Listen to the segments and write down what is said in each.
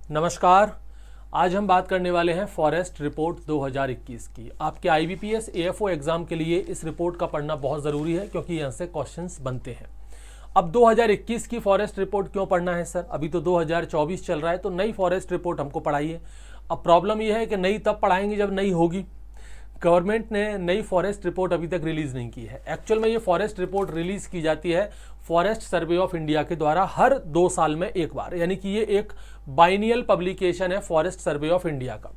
नमस्कार। आज हम बात करने वाले हैं फॉरेस्ट रिपोर्ट 2021 की। आपके IBPS AFO एग्जाम के लिए इस रिपोर्ट का पढ़ना बहुत ज़रूरी है क्योंकि यहाँ से क्वेश्चंस बनते हैं। अब 2021 की फॉरेस्ट रिपोर्ट क्यों पढ़ना है सर? अभी तो 2024 चल रहा है, तो नई फॉरेस्ट रिपोर्ट हमको पढ़ाइए। अब प्रॉब्लम यह है कि नई तब पढ़ाएंगे जब नई होगी। गवर्नमेंट ने नई फॉरेस्ट रिपोर्ट अभी तक रिलीज़ नहीं की है। एक्चुअल में ये फॉरेस्ट रिपोर्ट रिलीज़ की जाती है फॉरेस्ट सर्वे ऑफ इंडिया के द्वारा हर 2 साल में एक बार, यानी कि ये एक बाइनियल पब्लिकेशन है फॉरेस्ट सर्वे ऑफ इंडिया का।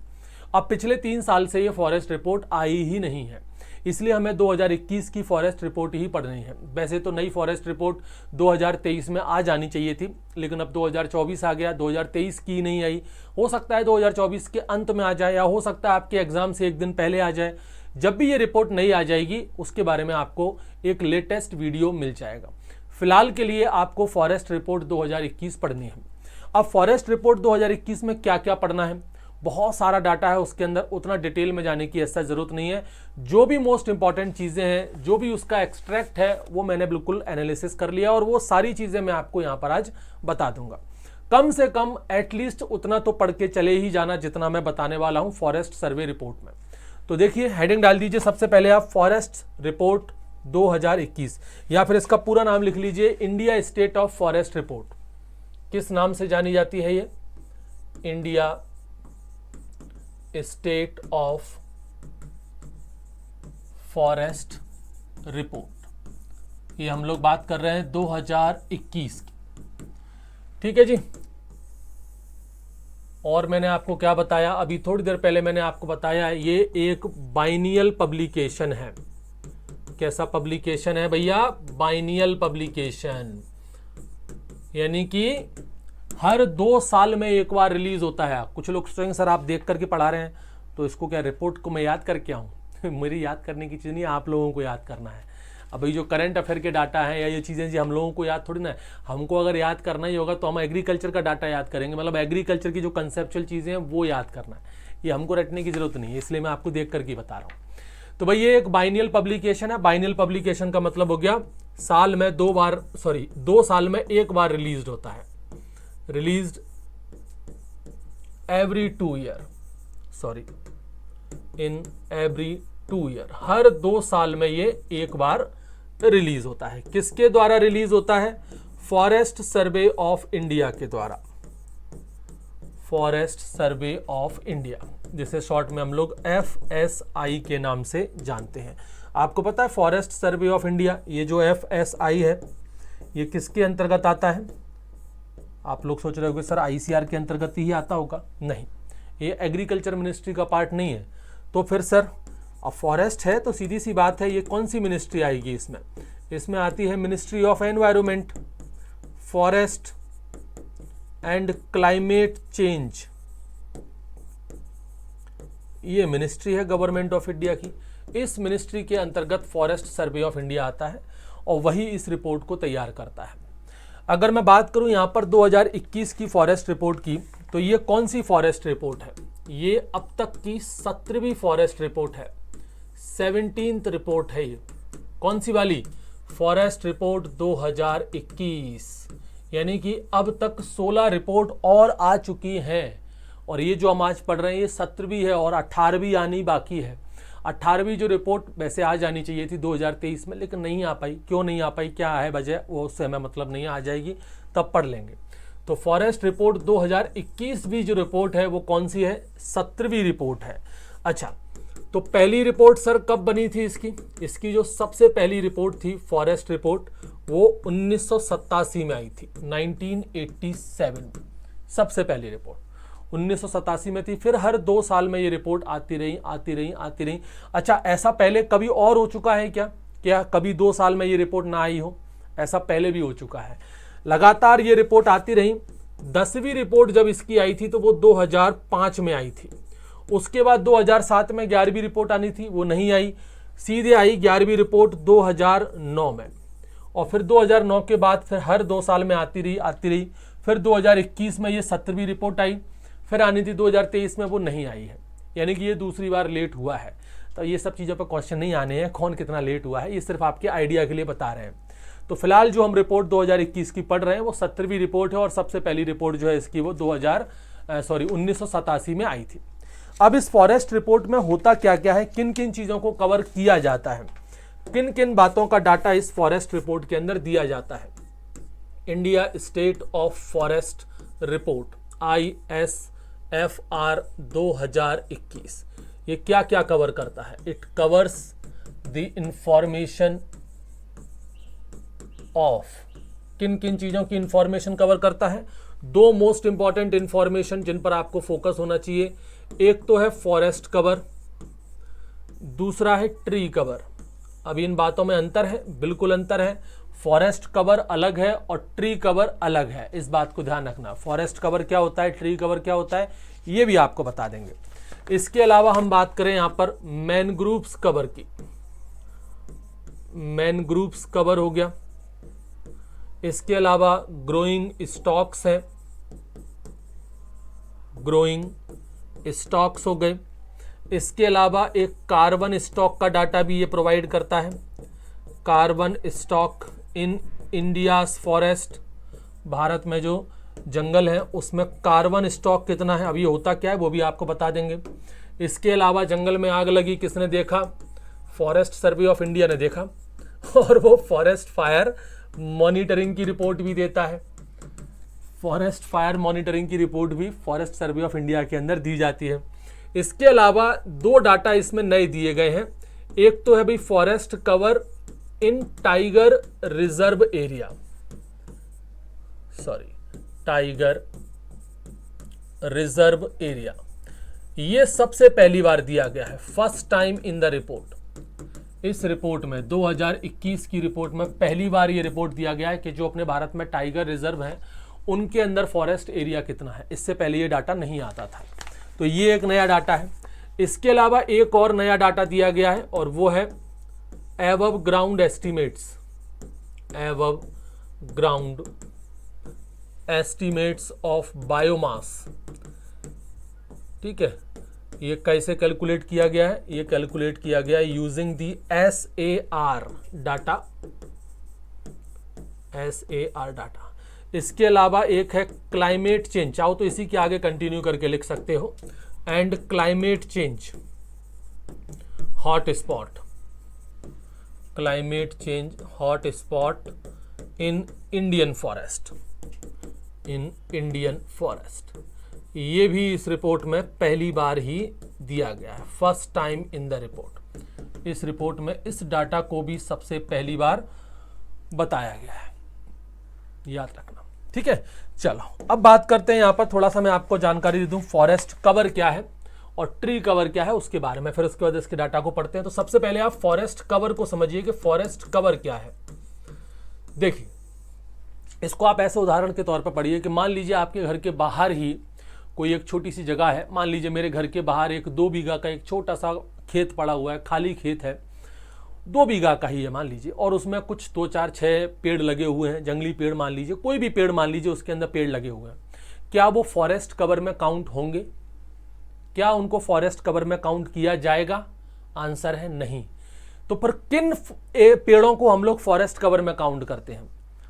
अब पिछले 3 साल से ये फॉरेस्ट रिपोर्ट आई ही नहीं है, इसलिए हमें 2021 की फॉरेस्ट रिपोर्ट ही पढ़नी है। वैसे तो नई फॉरेस्ट रिपोर्ट 2023 में आ जानी चाहिए थी, लेकिन अब 2024 आ गया, 2023 की नहीं आई। हो सकता है 2024 के अंत में आ जाए, या हो सकता है आपके एग्जाम से एक दिन पहले आ जाए। जब भी ये रिपोर्ट नहीं आ जाएगी उसके बारे में आपको एक लेटेस्ट वीडियो मिल जाएगा। फिलहाल के लिए आपको फॉरेस्ट रिपोर्ट 2021 पढ़नी है। अब फॉरेस्ट रिपोर्ट 2021 में क्या क्या पढ़ना है? बहुत सारा डाटा है उसके अंदर, उतना डिटेल में जाने की ऐसा ज़रूरत नहीं है। जो भी मोस्ट इंपॉर्टेंट चीज़ें हैं, जो भी उसका एक्सट्रैक्ट है, वो मैंने बिल्कुल एनालिसिस कर लिया और वो सारी चीज़ें मैं आपको यहाँ पर आज बता दूंगा। कम से कम एटलीस्ट उतना तो पढ़ के चले ही जाना जितना मैं बताने वाला हूँ फॉरेस्ट सर्वे रिपोर्ट में। तो देखिए, हेडिंग डाल दीजिए सबसे पहले आप फॉरेस्ट रिपोर्ट 2021, या फिर इसका पूरा नाम लिख लीजिए India state of forest report. किस नाम से जानी जाती है ये? India state of forest report. ये हम लोग बात कर रहे हैं 2021 की, ठीक है जी। और मैंने आपको क्या बताया अभी थोड़ी देर पहले? मैंने आपको बताया ये एक बाइनियल पब्लिकेशन है। कैसा पब्लिकेशन है भैया? बाइनियल पब्लिकेशन, यानी कि हर 2 साल में एक बार रिलीज होता है। कुछ लोग सोचेंगे सर आप देख करके पढ़ा रहे हैं तो इसको क्या रिपोर्ट को मैं याद करके आऊँ? मेरी याद करने की चीज़ नहीं, आप लोगों को याद करना है। अब ये जो करंट अफेयर के डाटा है या ये चीज़ें जी हम लोगों को याद थोड़ी ना है। हमको अगर याद करना ही होगा तो हम एग्रीकल्चर का डाटा याद करेंगे, मतलब एग्रीकल्चर की जो कंसेप्चुअल चीज़ें हैं वो याद करना है। ये हमको रटने की जरूरत नहीं है, इसलिए मैं आपको देख करके बता रहा हूँ। तो भाई ये एक बाइनियल पब्लिकेशन है। बाइनियल पब्लिकेशन का मतलब हो गया साल में 2 साल में एक बार रिलीज होता है। Released every 2 year, in every 2 year, हर 2 साल में ये एक बार रिलीज होता है। किसके द्वारा रिलीज होता है? फॉरेस्ट सर्वे ऑफ इंडिया के द्वारा। फॉरेस्ट सर्वे ऑफ इंडिया, जिसे शॉर्ट में हम लोग FSI के नाम से जानते हैं। आपको पता है फॉरेस्ट सर्वे ऑफ इंडिया, ये जो FSI है ये किसके अंतर्गत आता है? आप लोग सोच रहे होंगे सर ICR के अंतर्गत ही आता होगा। नहीं, ये एग्रीकल्चर मिनिस्ट्री का पार्ट नहीं है। तो फिर सर अब फॉरेस्ट है तो सीधी सी बात है, ये कौन सी मिनिस्ट्री आएगी इसमें? इसमें आती है ministry of environment, forest and climate change. ये मिनिस्ट्री है गवर्नमेंट ऑफ इंडिया की। इस मिनिस्ट्री के अंतर्गत फॉरेस्ट सर्वे ऑफ इंडिया आता है और वही इस रिपोर्ट को तैयार करता है। अगर मैं बात करूं यहां पर 2021 की फॉरेस्ट रिपोर्ट की, तो ये कौन सी फॉरेस्ट रिपोर्ट है? ये अब तक की 17वीं फॉरेस्ट रिपोर्ट है, 17th रिपोर्ट है ये। कौन सी वाली? फॉरेस्ट रिपोर्ट 2021, यानी कि अब तक 16 रिपोर्ट और आ चुकी हैं। और ये जो हम आज पढ़ रहे हैं ये 17वीं है और 18वीं आनी बाकी है। 18वीं जो रिपोर्ट वैसे आ जानी चाहिए थी 2023 में, लेकिन नहीं आ पाई। क्यों नहीं आ पाई, क्या है वजह, वो उससे हमें मतलब नहीं, आ जाएगी तब पढ़ लेंगे। तो फॉरेस्ट रिपोर्ट 2021 भी जो रिपोर्ट है वो कौन सी है? 17वीं रिपोर्ट है। अच्छा, तो पहली रिपोर्ट सर कब बनी थी इसकी जो सबसे पहली रिपोर्ट थी फॉरेस्ट रिपोर्ट, वो 1987 में आई थी, 1987 सबसे पहली रिपोर्ट 1987 में थी। फिर हर 2 साल में ये रिपोर्ट आती रही। अच्छा, ऐसा पहले कभी और हो चुका है क्या कभी 2 साल में ये रिपोर्ट ना आई हो? ऐसा पहले भी हो चुका है। लगातार ये रिपोर्ट आती रही। 10वीं रिपोर्ट जब इसकी आई थी तो वो 2005 में आई थी। उसके बाद 2007 में 11वीं रिपोर्ट आनी थी, वो नहीं आई। सीधे आई 11वीं रिपोर्ट 2009 में, और फिर 2009 के बाद फिर हर 2 साल में आती रही। फिर 2021 में ये 17वीं रिपोर्ट आई। फिर आनी थी 2023 में, वो नहीं आई है, यानी कि ये दूसरी बार लेट हुआ है। तो ये सब चीज़ों पर क्वेश्चन नहीं आने हैं कौन कितना लेट हुआ है, ये सिर्फ आपके आइडिया के लिए बता रहे हैं। तो फिलहाल जो हम रिपोर्ट 2021 की पढ़ रहे हैं वो 17वीं रिपोर्ट है, और सबसे पहली रिपोर्ट जो है इसकी वो 1987 में आई थी। अब इस फॉरेस्ट रिपोर्ट में होता क्या क्या है, किन किन चीज़ों को कवर किया जाता है, किन किन बातों का डाटा इस फॉरेस्ट रिपोर्ट के अंदर दिया जाता है। India state of forest report ISFR 2021 ये क्या क्या कवर करता है? It covers the information of, किन किन चीज़ों की इंफॉर्मेशन कवर करता है? दो मोस्ट इंपॉर्टेंट इंफॉर्मेशन जिन पर आपको फोकस होना चाहिए, एक तो है फॉरेस्ट कवर, दूसरा है ट्री कवर। अब इन बातों में अंतर है, बिल्कुल अंतर है। फॉरेस्ट कवर अलग है और ट्री कवर अलग है, इस बात को ध्यान रखना। फॉरेस्ट कवर क्या होता है, ट्री कवर क्या होता है, ये भी आपको बता देंगे। इसके अलावा हम बात करें यहां पर मैनग्रूव्स कवर की, मैनग्रूव्स कवर हो गया। इसके अलावा ग्रोइंग स्टॉक्स हैं, ग्रोइंग स्टॉक्स हो गए। इसके अलावा एक कार्बन स्टॉक का डाटा भी ये प्रोवाइड करता है, carbon stock in India's forest, Bharat में जो जंगल है उसमें कार्बन स्टॉक कितना है, अभी होता क्या है वो भी आपको बता देंगे। इसके अलावा जंगल में आग लगी किसने देखा, फॉरेस्ट सर्वे ऑफ इंडिया ने देखा, और वो फॉरेस्ट फायर मॉनिटरिंग की रिपोर्ट भी देता है। फॉरेस्ट फायर मॉनिटरिंग की रिपोर्ट भी फॉरेस्ट सर्वे ऑफ इंडिया के अंदर दी जाती है। इसके अलावा दो डाटा इसमें नए दिए गए हैं, एक तो है भाई forest cover in tiger reserve area, tiger reserve area, ये सबसे पहली बार दिया गया है, first time in the report. इस रिपोर्ट में 2021 की रिपोर्ट में पहली बार ये रिपोर्ट दिया गया है कि जो अपने भारत में टाइगर रिजर्व है उनके अंदर फॉरेस्ट एरिया कितना है, इससे पहले ये डाटा नहीं आता था, तो ये एक नया डाटा है। इसके अलावा एक और नया डाटा दिया गया है और वो है above ground estimates, above ground estimates of biomass. ठीक है, ये कैसे कैलकुलेट किया गया है, ये कैलकुलेट किया गया है using the SAR data, SAR data. इसके अलावा एक है क्लाइमेट चेंज, चाहो तो इसी के आगे कंटिन्यू करके लिख सकते हो, and climate change hot spot, climate change hot spot in Indian forest, in Indian forest. ये भी इस रिपोर्ट में पहली बार ही दिया गया है, first time in the report. इस रिपोर्ट में इस डाटा को भी सबसे पहली बार बताया गया है, याद रखना। ठीक है, चलो अब बात करते हैं, यहां पर थोड़ा सा मैं आपको जानकारी दे दूं फॉरेस्ट कवर क्या है और ट्री कवर क्या है उसके बारे में, फिर उसके बाद इसके डाटा को पढ़ते हैं। तो सबसे पहले आप फॉरेस्ट कवर को समझिए कि फॉरेस्ट कवर क्या है। देखिए, इसको आप ऐसे उदाहरण के तौर पर पढ़िए कि मान लीजिए आपके घर के बाहर ही कोई एक छोटी सी जगह है, मान लीजिए मेरे घर के बाहर एक 2 बीघा का एक छोटा सा खेत पड़ा हुआ है, खाली खेत है, 2 बीघा का ही है मान लीजिए, और उसमें कुछ 2 4 6 पेड़ लगे हुए हैं, जंगली पेड़ मान लीजिए, कोई भी पेड़ मान लीजिए, उसके अंदर पेड़ लगे हुए हैं। क्या वो फॉरेस्ट कवर में काउंट होंगे? क्या उनको फॉरेस्ट कवर में काउंट किया जाएगा? आंसर है नहीं। तो पर किन पेड़ों को हम लोग फॉरेस्ट कवर में काउंट करते हैं,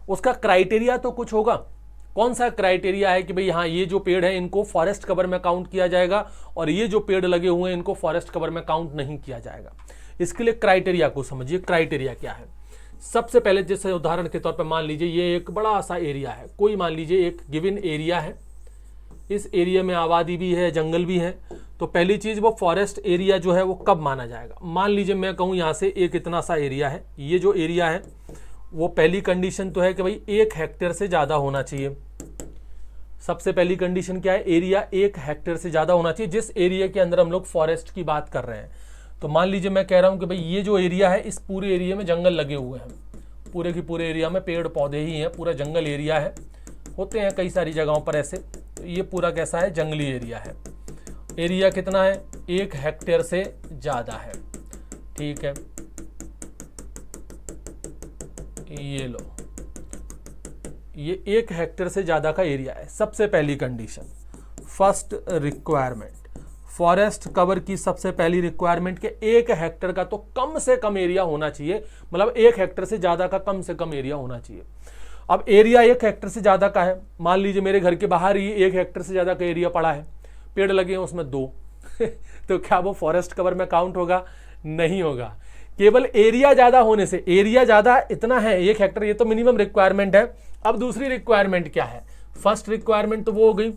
उसका क्राइटेरिया तो कुछ होगा। कौन सा क्राइटेरिया है कि भाई हाँ ये जो पेड़ है इनको फॉरेस्ट कवर में काउंट किया जाएगा और ये जो पेड़ लगे हुए हैं इनको फॉरेस्ट कवर में काउंट नहीं किया जाएगा? इसके लिए क्राइटेरिया को समझिए। क्राइटेरिया क्या है? सबसे पहले जैसे उदाहरण के तौर पर मान लीजिए ये एक बड़ा सा एरिया है, कोई मान लीजिए एक गिवन एरिया है, इस एरिया में आबादी भी है, जंगल भी है, तो पहली चीज वो फॉरेस्ट एरिया जो है वो कब माना जाएगा? मान लीजिए मैं कहूँ यहाँ से एक इतना सा एरिया है, ये जो एरिया है वो पहली कंडीशन तो है कि भाई 1 हेक्टेयर से ज़्यादा होना चाहिए। सबसे पहली कंडीशन क्या है? एरिया 1 हेक्टेयर से ज़्यादा होना चाहिए जिस एरिया के अंदर हम लोग फॉरेस्ट की बात कर रहे हैं। तो मान लीजिए मैं कह रहा हूँ कि भाई ये जो एरिया है इस पूरे एरिया में जंगल लगे हुए हैं, पूरे के पूरे एरिया में पेड़ पौधे ही हैं, पूरा जंगल एरिया है, होते हैं कई सारी जगहों पर ऐसे। तो ये पूरा कैसा है? जंगली एरिया है। एरिया कितना है? 1 हेक्टेयर से ज़्यादा है। ठीक है, ये लो, ये 1 हेक्टेयर से ज़्यादा का एरिया है। सबसे पहली condition, first requirement, forest cover की सबसे पहली रिक्वायरमेंट के 1 हेक्टेयर का तो कम से कम एरिया होना चाहिए, मतलब 1 हेक्टेयर से ज़्यादा का कम से कम एरिया होना चाहिए। अब एरिया 1 हेक्टेयर से ज़्यादा का है, मान लीजिए मेरे घर के बाहर ही 1 हेक्टेयर से ज़्यादा का एरिया पड़ा है, पेड़ लगे हैं उसमें 2 तो क्या वो फॉरेस्ट कवर में काउंट होगा? नहीं होगा। केवल एरिया ज़्यादा होने से, एरिया ज़्यादा इतना है 1 हेक्टेयर, ये तो मिनिमम रिक्वायरमेंट है। अब दूसरी रिक्वायरमेंट क्या है? फर्स्ट रिक्वायरमेंट तो वो हो गई,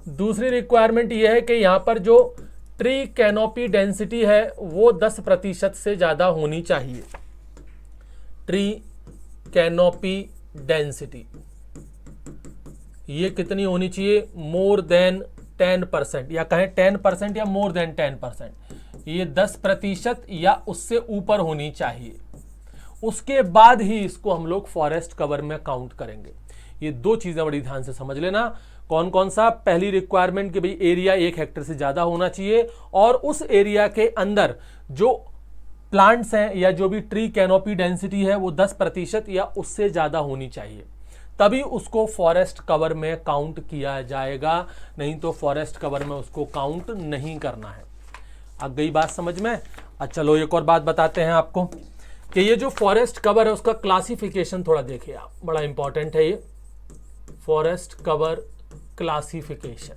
दूसरी रिक्वायरमेंट ये है कि यहाँ पर जो ट्री कैनोपी डेंसिटी है वो 10% से ज़्यादा होनी चाहिए। ट्री कैनोपी डेंसिटी ये कितनी होनी चाहिए? मोर देन 10%, या कहें 10% या मोर देन 10%, ये 10% या उससे ऊपर होनी चाहिए। उसके बाद ही इसको हम लोग फॉरेस्ट कवर में काउंट करेंगे। ये 2 चीजें बड़ी ध्यान से समझ लेना। कौन कौन सा? पहली रिक्वायरमेंट कि भाई एरिया 1 हेक्टेयर से ज्यादा होना चाहिए और उस एरिया के अंदर जो प्लांट्स हैं या जो भी ट्री कैनोपी डेंसिटी है वो 10% या उससे ज्यादा होनी चाहिए, तभी उसको फॉरेस्ट कवर में काउंट किया जाएगा, नहीं तो फॉरेस्ट कवर में उसको काउंट नहीं करना है। अब गई बात समझ में? अच्छा चलो एक और बात बताते हैं आपको कि ये जो फॉरेस्ट कवर है उसका क्लासिफिकेशन थोड़ा देखिए आप, बड़ा इंपॉर्टेंट है ये फॉरेस्ट कवर क्लासिफिकेशन।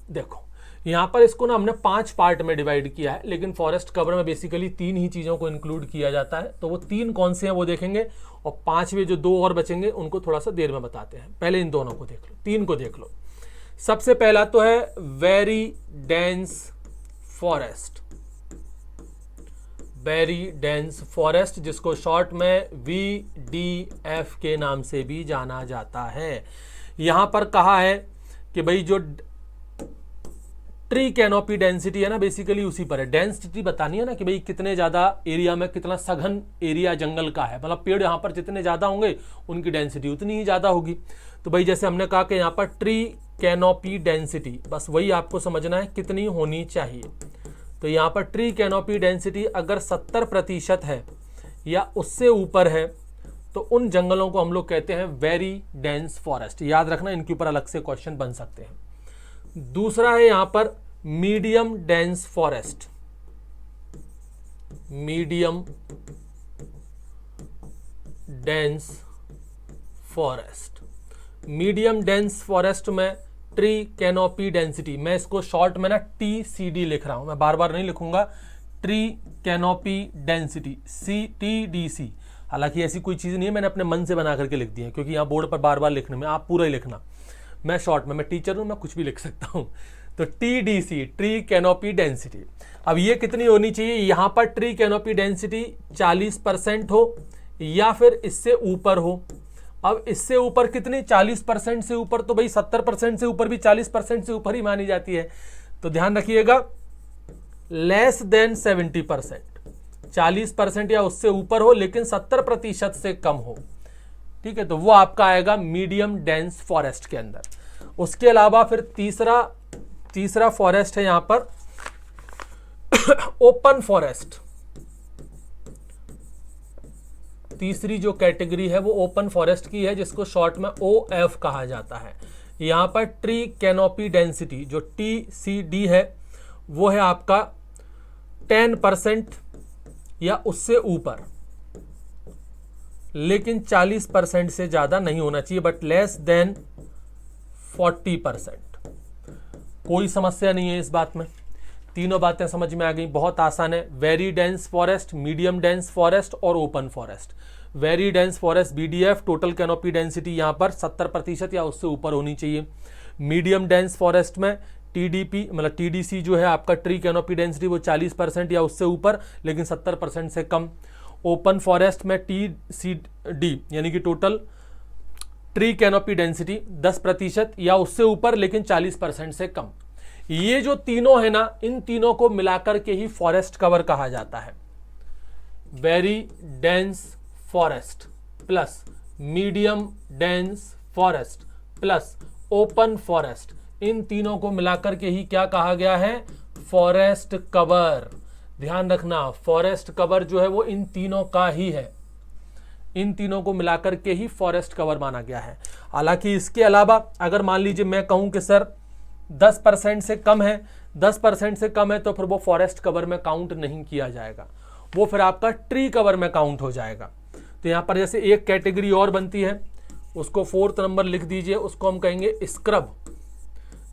देखो यहां पर इसको ना हमने 5 पार्ट में डिवाइड किया है, लेकिन फॉरेस्ट कवर में बेसिकली 3 ही चीजों को इंक्लूड किया जाता है। तो वो 3 कौन से हैं वो देखेंगे, और 5वें जो 2 और बचेंगे उनको थोड़ा सा देर में बताते हैं। पहले इन दोनों को देख लो, 3 को देख लो। सबसे पहला तो है very dense forest, very dense forest जिसको शॉर्ट में VDF के नाम से भी जाना जाता है। यहां पर कहा है कि भाई जो ट्री कैनोपी डेंसिटी है ना बेसिकली उसी पर है। डेंसिटी बतानी है ना कि भाई कितने ज्यादा एरिया में कितना सघन एरिया जंगल का है, मतलब पेड़ यहां पर जितने ज्यादा होंगे उनकी डेंसिटी उतनी ही ज्यादा होगी। तो भाई जैसे हमने कहा कि यहां पर ट्री कैनोपी डेंसिटी, बस वही आपको समझना है कितनी होनी चाहिए। तो यहां पर ट्री कैनोपी डेंसिटी अगर 70% है या उससे ऊपर है तो उन जंगलों को हम लोग कहते हैं वेरी डेंस फॉरेस्ट। याद रखना, इनके ऊपर अलग से क्वेश्चन बन सकते हैं। दूसरा है यहां पर medium dense forest, medium dense forest. Medium dense forest में ट्री कैनोपी डेंसिटी, मैं इसको शॉर्ट में ना TCD लिख रहा हूं, मैं बार बार नहीं लिखूंगा। ट्री कैनोपी डेंसिटी TDC, हालांकि ऐसी कोई चीज नहीं है, मैंने अपने मन से बना करके लिख दी है, क्योंकि यहां बोर्ड पर बार बार लिखने में आप पूरा ही लिखना, मैं शॉर्ट में, मैं टीचर हूं, मैं कुछ भी लिख सकता हूं। तो TDC ट्री कैनोपी डेंसिटी। अब ये कितनी होनी चाहिए? यहां पर ट्री कैनोपी डेंसिटी 40% हो या फिर इससे ऊपर हो। अब इससे ऊपर कितनी? 40% से ऊपर, तो भाई 70% से ऊपर भी 40% से ऊपर ही मानी जाती है। तो ध्यान रखिएगा, लेस देन 70%, 40% या उससे ऊपर हो लेकिन 70% से कम हो, ठीक है, तो वो आपका आएगा मीडियम डेंस फॉरेस्ट के अंदर। उसके अलावा फिर तीसरा फॉरेस्ट है यहां पर ओपन फॉरेस्ट। तीसरी जो कैटेगरी है वो ओपन फॉरेस्ट की है, जिसको शॉर्ट में OF कहा जाता है। यहां पर ट्री कैनोपी डेंसिटी जो TCD है वो है आपका 10% या उससे ऊपर, लेकिन 40% से ज्यादा नहीं होना चाहिए, बट लेस देन 40%। कोई समस्या नहीं है इस बात में, तीनों बातें समझ में आ गई, बहुत आसान है। Very dense forest, medium dense forest और open forest. Very dense forest BDF total canopy density यहां पर 70% या उससे ऊपर होनी चाहिए। मीडियम डेंस फॉरेस्ट में TDP मतलब TDC जो है आपका ट्री कैनोपी डेंसिटी वो 40% या उससे ऊपर लेकिन 70% से कम। ओपन फॉरेस्ट में TCD यानी कि टोटल ट्री कैनोपी डेंसिटी 10% या उससे ऊपर लेकिन 40% से कम। ये जो तीनों है ना, इन तीनों को मिलाकर के ही फॉरेस्ट कवर कहा जाता है। Very dense forest plus medium dense forest plus open forest, इन तीनों को मिलाकर के ही क्या कहा गया है? Forest cover. ध्यान रखना, फॉरेस्ट कवर जो है वो इन तीनों का ही है, इन तीनों को मिलाकर के ही फॉरेस्ट कवर माना गया है। हालांकि इसके अलावा अगर मान लीजिए मैं कहूं कि सर 10% से कम है, 10% से कम है तो फिर वो फॉरेस्ट कवर में काउंट नहीं किया जाएगा। वो फिर आपका ट्री कवर में काउंट हो जाएगा। तो यहाँ पर जैसे एक कैटेगरी और बनती है, उसको 4th नंबर लिख दीजिए, उसको हम कहेंगे स्क्रब।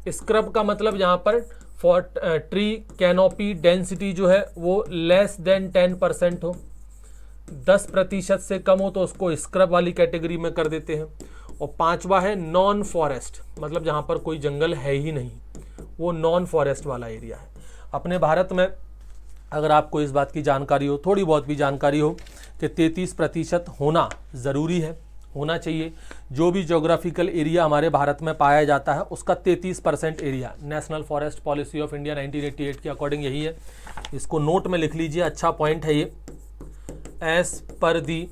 स्क्रब का मतलब यहाँ पर फॉर ट्री कैनोपी डेंसिटी जो है वो लेस देन 10% हो, 10% से कम हो तो उसको स्क्रब वाली कैटेगरी में कर देते हैं। और 5वां है नॉन फॉरेस्ट, मतलब जहाँ पर कोई जंगल है ही नहीं, वो नॉन फॉरेस्ट वाला एरिया है। अपने भारत में अगर आपको इस बात की जानकारी हो, थोड़ी बहुत भी जानकारी हो, कि 33% होना ज़रूरी है, होना चाहिए। जो भी ज्योग्राफिकल एरिया हमारे भारत में पाया जाता है उसका 33% area national forest policy of India 1988 के अकॉर्डिंग यही है। इसको नोट में लिख लीजिए, अच्छा पॉइंट है ये। As per the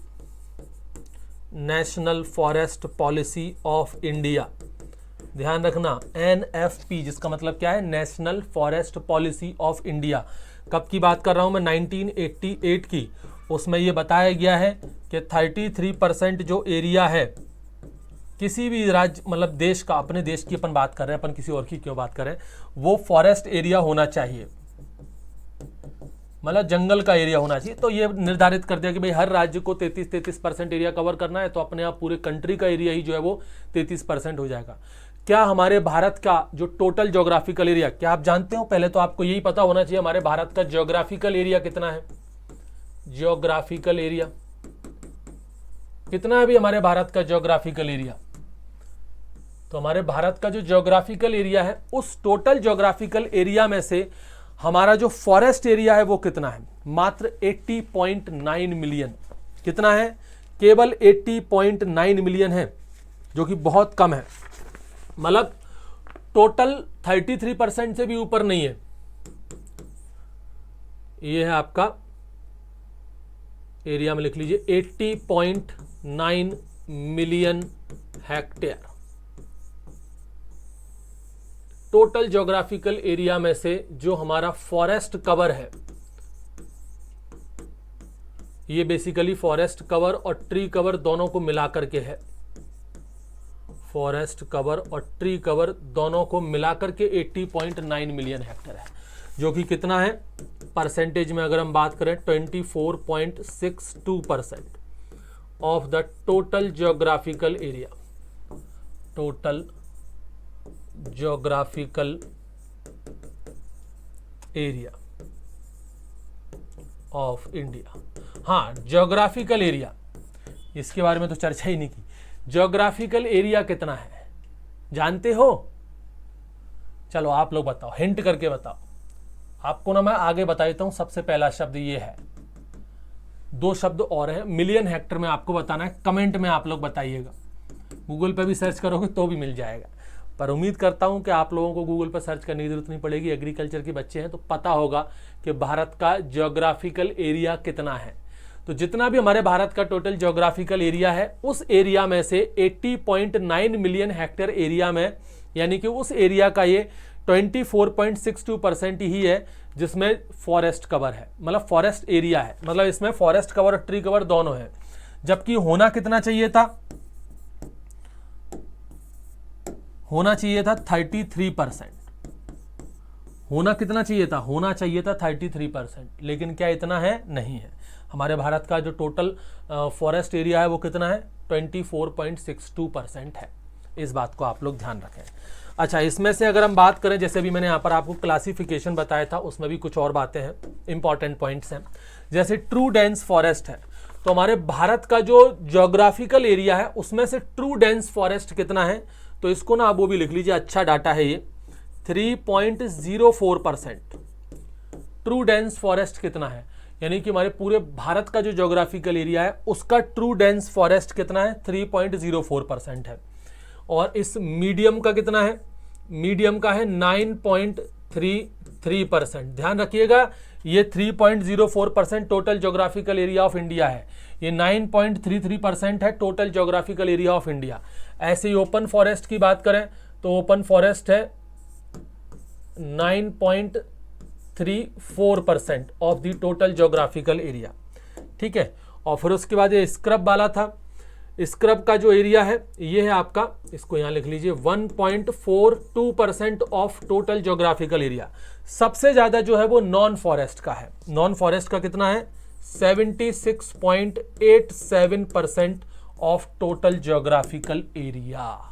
national forest policy of India, ध्यान रखना NFP, जिसका मतलब क्या है, national forest policy of India. कब की बात कर रहा हूं मैं, 1988 की। उसमें यह बताया गया है कि 33% जो एरिया है किसी भी राज्य, मतलब देश का, अपने देश की अपन बात कर रहे हैं, अपन किसी और की क्यों बात कर रहे हैं, वो फॉरेस्ट एरिया होना चाहिए, मतलब जंगल का एरिया होना चाहिए। तो ये निर्धारित कर दिया कि भाई हर राज्य को 33% एरिया कवर करना है, तो अपने आप पूरे कंट्री का एरिया ही जो है वो 33% हो जाएगा। क्या हमारे भारत का जो टोटल ज्योग्राफिकल एरिया, क्या आप जानते हो? पहले तो आपको यही पता होना चाहिए हमारे भारत का ज्योग्राफिकल एरिया कितना है। ज्योग्राफिकल एरिया कितना है अभी हमारे भारत का ज्योग्राफिकल एरिया? तो हमारे भारत का जो ज्योग्राफिकल एरिया है, उस टोटल ज्योग्राफिकल एरिया में से हमारा जो फॉरेस्ट एरिया है वो कितना है? मात्र 80.9 मिलियन। कितना है? केवल 80.9 मिलियन है, जो कि बहुत कम है। मतलब टोटल 33% से भी ऊपर नहीं है। ये है आपका एरिया में लिख लीजिए 80.9 million hectare. Total geographical area में से जो हमारा फॉरेस्ट कवर है, ये बेसिकली फॉरेस्ट कवर और ट्री कवर दोनों को मिलाकर के है। फॉरेस्ट कवर और ट्री कवर दोनों को मिलाकर के 80.9 मिलियन हेक्टेयर है, जो कि कितना है परसेंटेज में अगर हम बात करें 24.62% of the total geographical area. Total geographical area of India. हाँ, ज्योग्राफिकल एरिया, इसके बारे में तो चर्चा ही नहीं की। ज्योग्राफिकल एरिया कितना है जानते हो? चलो आप लोग बताओ, हिंट करके बताओ। आपको ना मैं आगे बता देता हूं। सबसे पहला शब्द ये है, 2 शब्द और है। मिलियन हेक्टर में आपको बताना है, कमेंट में आप लोग बताइएगा। गूगल पे भी सर्च करोगे तो भी मिल जाएगा, पर उम्मीद करता हूं कि आप लोगों को गूगल पर सर्च करने की जरूरत नहीं पड़ेगी। एग्रीकल्चर के बच्चे हैं तो पता होगा कि भारत का ज्योग्राफिकल एरिया कितना है। तो जितना भी हमारे भारत का टोटल ज्योग्राफिकल एरिया है, उस एरिया में से 80.9 मिलियन हेक्टेयर एरिया में, यानी कि उस एरिया का ये 24.62% ही है जिसमें फॉरेस्ट कवर है, मतलब फॉरेस्ट एरिया है। मतलब इसमें फॉरेस्ट कवर और ट्री कवर दोनों है। जबकि होना कितना चाहिए था? होना चाहिए था 33%। होना कितना चाहिए था? होना चाहिए था 33%, लेकिन क्या इतना है? नहीं है। हमारे भारत का जो टोटल फॉरेस्ट एरिया है वो कितना है? 24.62% है। इस बात को आप लोग ध्यान रखें। अच्छा, इसमें से अगर हम बात करें, जैसे भी मैंने यहाँ पर आपको क्लासिफिकेशन बताया था, उसमें भी कुछ और बातें हैं, इंपॉर्टेंट पॉइंट्स हैं। जैसे ट्रू डेंस फॉरेस्ट है, तो हमारे भारत का जो ज्योग्राफिकल एरिया है उसमें से ट्रू डेंस फॉरेस्ट कितना है? तो इसको ना आप वो भी लिख लीजिए, अच्छा डाटा है ये, 3.04%। ट्रू डेंस फॉरेस्ट कितना है? यानी कि हमारे पूरे भारत का जो ज्योग्राफिकल एरिया है उसका ट्रू डेंस फॉरेस्ट कितना है? 3.04% है। और इस मीडियम का कितना है? मीडियम का है 9.33%। ध्यान रखिएगा, ये 3.04% total geographical area of India है, ये 9.33% है total geographical area of India. ऐसे ही ओपन फॉरेस्ट की बात करें तो ओपन फॉरेस्ट है 9.34% of the total geographical area. ठीक है, और फिर उसके बाद ये स्क्रब वाला था। स्क्रब का जो एरिया है ये है आपका, इसको यहाँ लिख लीजिए, 1.42% ऑफ टोटल ज्योग्राफिकल एरिया। सबसे ज्यादा जो है वो नॉन फॉरेस्ट का है। नॉन फॉरेस्ट का कितना है? 76.87% ऑफ टोटल ज्योग्राफिकल एरिया।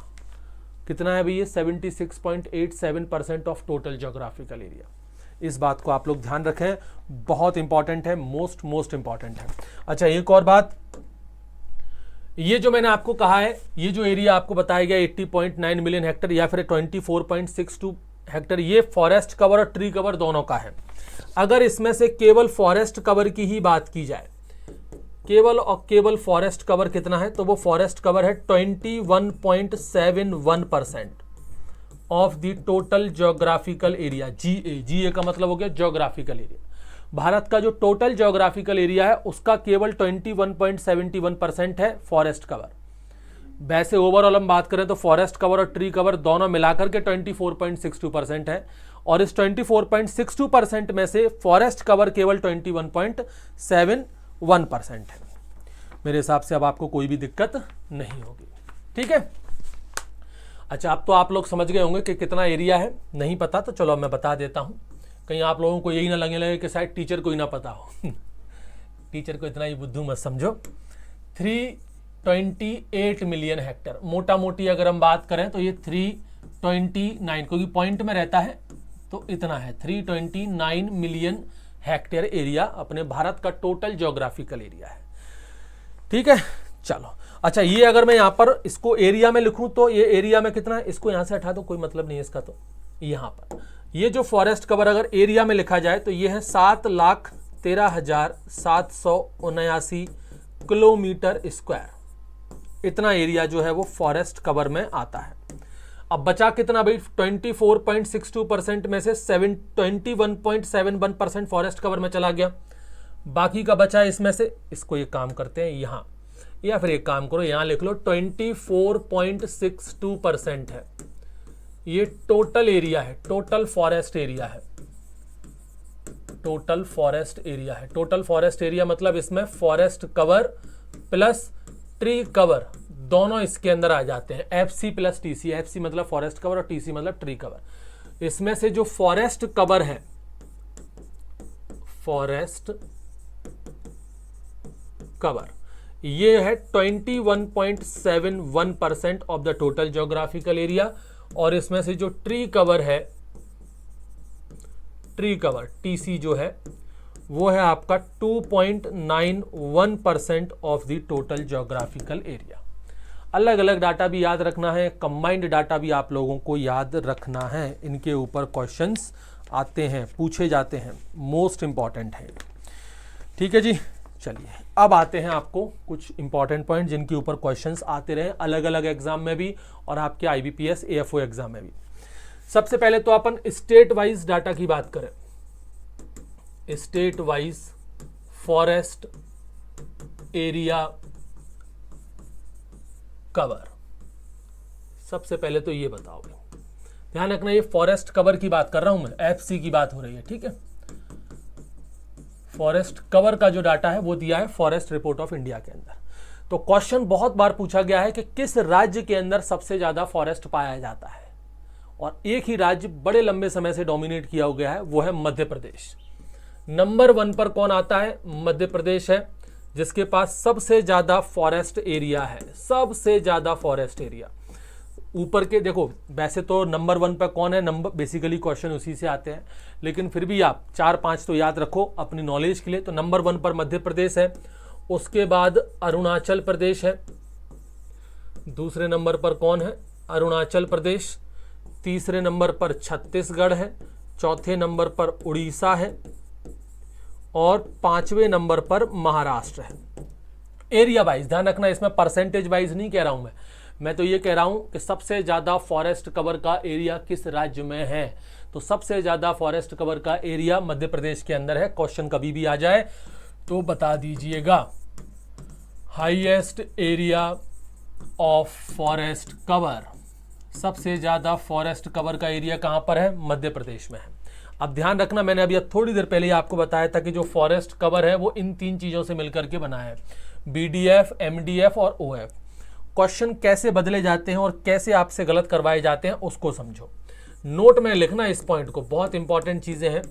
कितना है भैया? 76.87% ऑफ टोटल ज्योग्राफिकल एरिया। इस बात को आप लोग ध्यान रखें, बहुत इंपॉर्टेंट है, मोस्ट इंपॉर्टेंट है। अच्छा, एक और बात, ये जो मैंने आपको कहा है, ये जो एरिया आपको बताया गया 80.9 मिलियन हेक्टर या फिर 24.62 हेक्टर, ये फॉरेस्ट कवर और ट्री कवर दोनों का है। अगर इसमें से केवल फॉरेस्ट कवर की ही बात की जाए, केवल और केवल फॉरेस्ट कवर कितना है, तो वो फॉरेस्ट कवर है 21.71% of the total geographical area. GA का मतलब हो गया ज्योग्राफिकल एरिया। भारत का जो टोटल ज्योग्राफिकल एरिया है उसका केवल 21.71% है फॉरेस्ट कवर। वैसे ओवरऑल हम बात करें तो फॉरेस्ट कवर और ट्री कवर दोनों मिलाकर के 24.62% है, और इस 24.62% में से फॉरेस्ट कवर केवल 21.71% है। मेरे हिसाब से अब आपको कोई भी दिक्कत नहीं होगी, ठीक है। अच्छा, अब तो आप लोग समझ गए होंगे कि कितना एरिया है। नहीं पता तो चलो मैं बता देता हूं, कहीं आप लोगों को यही ना लगने लगे कि शायद टीचर को ही ना पता हो। टीचर को इतना ही बुद्धू मत समझो। 328 मिलियन हेक्टर, मोटा मोटी अगर हम बात करें तो ये 329, क्योंकि पॉइंट में रहता है तो इतना है, 329 मिलियन हेक्टेयर एरिया अपने भारत का टोटल ज्योग्राफिकल एरिया है, ठीक है। चलो, अच्छा, ये अगर मैं यहाँ पर इसको एरिया में लिखूं तो ये एरिया में कितना है, इसको यहाँ से हटा दो, कोई मतलब नहीं है इसका। तो यहाँ पर ये जो फॉरेस्ट कवर अगर एरिया में लिखा जाए तो ये है 7,13,779 किलोमीटर स्क्वायर। इतना एरिया जो है वो फॉरेस्ट कवर में आता है। अब बचा कितना भाई? 24.62% में से 21.71% फॉरेस्ट कवर में चला गया। बाकी का बचा इसमें से, इसको ये काम करते हैं यहाँ, या फिर एक काम करो यहाँ लिख लो 24.62% है। ये टोटल एरिया है, टोटल फॉरेस्ट एरिया है, टोटल फॉरेस्ट एरिया है। टोटल फॉरेस्ट एरिया मतलब इसमें forest cover plus tree cover दोनों इसके अंदर आ जाते हैं। एफसी प्लस टीसी, एफसी मतलब फॉरेस्ट कवर और टीसी मतलब ट्री कवर। इसमें से जो फॉरेस्ट कवर है, फॉरेस्ट कवर, ये है 21.71% of the total geographical area, और इसमें से जो ट्री कवर है, ट्री कवर टीसी जो है वो है आपका 2.91% of the total geographical area. अलग अलग डाटा भी याद रखना है, कंबाइंड डाटा भी आप लोगों को याद रखना है। इनके ऊपर क्वेश्चंस आते हैं, पूछे जाते हैं, मोस्ट इंपॉर्टेंट है, ठीक है जी। चलिए, अब आते हैं आपको कुछ इंपॉर्टेंट पॉइंट जिनके ऊपर क्वेश्चंस आते रहे अलग अलग एग्जाम में भी और आपके आईबीपीएस एएफओ एग्जाम में भी। सबसे पहले तो अपन स्टेट वाइज डाटा की बात करें, state wise forest area cover. सबसे पहले तो ये बताओगे, ध्यान रखना ये फॉरेस्ट कवर की बात कर रहा हूं मैं, एफसी की बात हो रही है, ठीक है। फॉरेस्ट कवर का जो डाटा है वो दिया है फॉरेस्ट रिपोर्ट ऑफ इंडिया के अंदर। तो क्वेश्चन बहुत बार पूछा गया है कि किस राज्य के अंदर सबसे ज्यादा फॉरेस्ट पाया जाता है, और एक ही राज्य बड़े लंबे समय से डोमिनेट किया हो गया है, वो है मध्य प्रदेश। नंबर 1 पर कौन आता है? मध्य प्रदेश है, जिसके पास सबसे ज्यादा फॉरेस्ट एरिया है, सबसे ज्यादा फॉरेस्ट एरिया। ऊपर के देखो, वैसे तो नंबर 1 पर कौन है, नंबर बेसिकली क्वेश्चन उसी से आते हैं, लेकिन फिर भी आप 4-5 तो याद रखो अपनी नॉलेज के लिए। तो नंबर 1 पर मध्य प्रदेश है, उसके बाद अरुणाचल प्रदेश है, दूसरे नंबर पर कौन है? अरुणाचल प्रदेश, तीसरे नंबर पर छत्तीसगढ़ है, चौथे नंबर पर उड़ीसा है, और 5वें नंबर पर महाराष्ट्र है। एरिया वाइज ध्यान रखना, इसमें परसेंटेज वाइज नहीं कह रहा हूं मैं तो ये कह रहा हूं कि सबसे ज्यादा फॉरेस्ट कवर का एरिया किस राज्य में है। तो सबसे ज्यादा फॉरेस्ट कवर का एरिया मध्य प्रदेश के अंदर है। क्वेश्चन कभी भी आ जाए तो बता दीजिएगा। Highest area of forest cover, सबसे ज्यादा फॉरेस्ट कवर का एरिया कहां पर है? मध्य प्रदेश में है। अब ध्यान रखना, मैंने अभी थोड़ी देर पहले आपको बताया था कि जो फॉरेस्ट कवर है वो इन 3 चीजों से मिलकर के बना है, बीडीएफ, एमडीएफ और ओएफ। क्वेश्चन कैसे बदले जाते हैं और कैसे आपसे गलत करवाए जाते हैं उसको समझो, नोट में लिखना इस पॉइंट को, बहुत इंपॉर्टेंट चीजें हैं।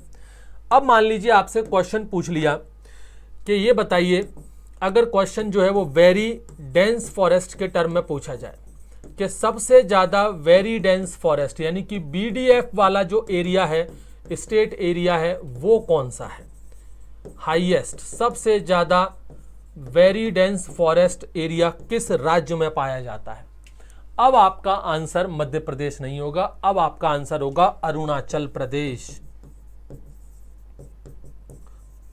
अब मान लीजिए आपसे क्वेश्चन पूछ लिया कि ये बताइए, अगर क्वेश्चन जो है वो वेरी डेंस फॉरेस्ट के टर्म में पूछा जाए कि सबसे ज़्यादा वेरी डेंस फॉरेस्ट यानी कि BDF वाला जो एरिया है, स्टेट एरिया है, वो कौन सा है? हाईएस्ट, सबसे ज़्यादा वेरी डेंस फॉरेस्ट एरिया किस राज्य में पाया जाता है? अब आपका आंसर मध्य प्रदेश नहीं होगा, अब आपका आंसर होगा अरुणाचल प्रदेश।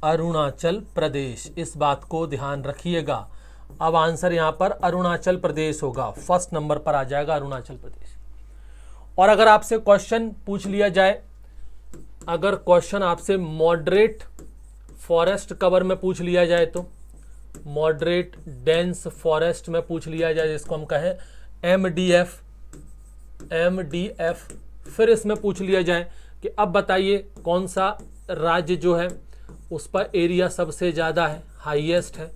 अरुणाचल प्रदेश, इस बात को ध्यान रखिएगा। अब आंसर यहां पर अरुणाचल प्रदेश होगा, फर्स्ट नंबर पर आ जाएगा अरुणाचल प्रदेश। और अगर आपसे क्वेश्चन पूछ लिया जाए, अगर क्वेश्चन आपसे मॉडरेट फॉरेस्ट कवर में पूछ लिया जाए, तो मॉडरेट डेंस फॉरेस्ट में पूछ लिया जाए, जिसको हम कहें MDF, फिर इसमें पूछ लिया जाए कि अब बताइए कौन सा राज्य जो है उस पर एरिया सबसे ज़्यादा है, हाईएस्ट है,